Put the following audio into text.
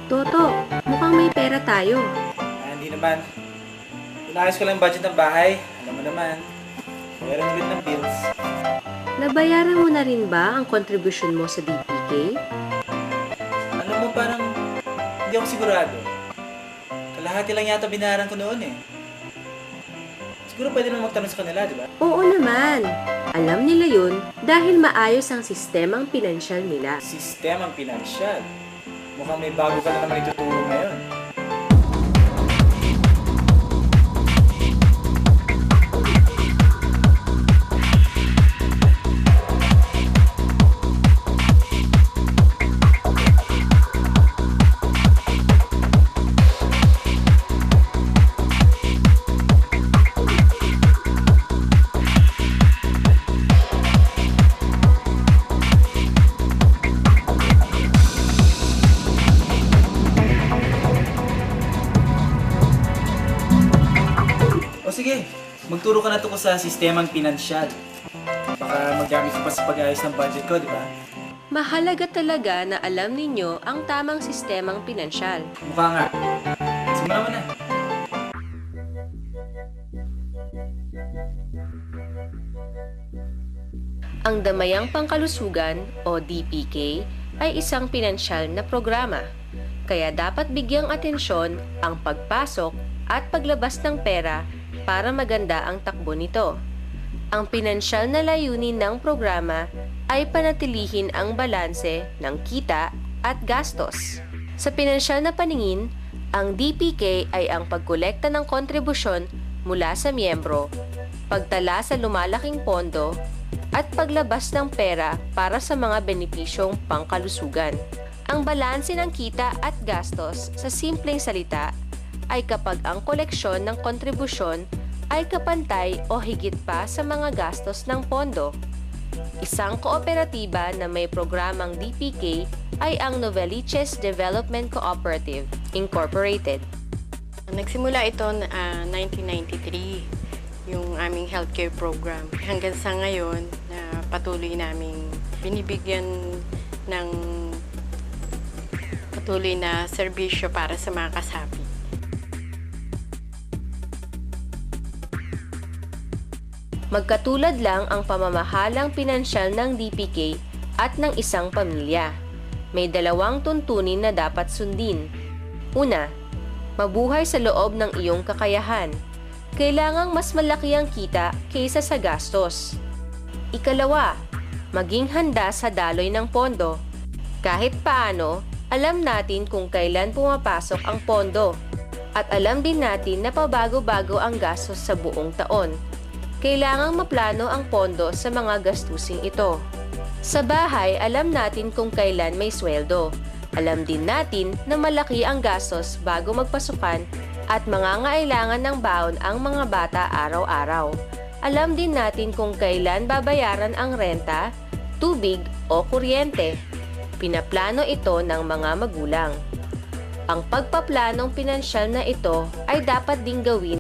Toto, mukhang may pera tayo. Hindi naman. Inayos ko lang yung budget ng bahay. Alam mo naman. Meron ulit ng bills. Nabayaran mo na rin ba ang contribution mo sa DPK? Alam mo, parang hindi ako sigurado. Kalahati lang yata binayaran ko noon eh. Siguro pwede naman magtanong sa kanila, di ba? Oo naman. Alam nila yun dahil maayos ang sistemang pinansyal nila. Sistemang pinansyal. Mukhang may bago ka na naman ituturo ngayon. O sige, magturo ka na tungkol sa sistemang pinansyal. Baka magamit ko pa sa pag-ayos ng budget ko, di ba? Mahalaga talaga na alam ninyo ang tamang sistemang pinansyal. Mukha nga. Simulan mo na. Ang Damayang Pangkalusugan o DPK ay isang pinansyal na programa. Kaya dapat bigyang atensyon ang pagpasok at paglabas ng pera para maganda ang takbo nito. Ang pinansyal na layunin ng programa ay panatilihin ang balanse ng kita at gastos. Sa pinansyal na paningin, ang DPK ay ang pagkolekta ng kontribusyon mula sa miyembro, pagtala sa lumalaking pondo, at paglabas ng pera para sa mga benepisyong pangkalusugan. Ang balanse ng kita at gastos sa simpleng salita ay kapag ang koleksyon ng kontribusyon ay kapantay o higit pa sa mga gastos ng pondo. Isang kooperatiba na may programang DPK ay ang Novaliches Development Cooperative, Incorporated. Nagsimula ito 1993, yung aming healthcare program. Hanggang sa ngayon, na patuloy naming binibigyan ng patuloy na serbisyo para sa mga kasapi. Magkatulad lang ang pamamahalang pinansyal ng DPK at ng isang pamilya. May dalawang tuntunin na dapat sundin. Una, mabuhay sa loob ng iyong kakayahan. Kailangang mas malaki ang kita kaysa sa gastos. Ikalawa, maging handa sa daloy ng pondo. Kahit paano, alam natin kung kailan pumapasok ang pondo. At alam din natin na pabago-bago ang gastos sa buong taon. Kailangang maplano ang pondo sa mga gastusing ito. Sa bahay, alam natin kung kailan may sweldo. Alam din natin na malaki ang gastos bago magpasukan at mangangailangan ng baon ang mga bata araw-araw. Alam din natin kung kailan babayaran ang renta, tubig o kuryente. Pinaplano ito ng mga magulang. Ang pagpaplanong pinansyal na ito ay dapat ding gawin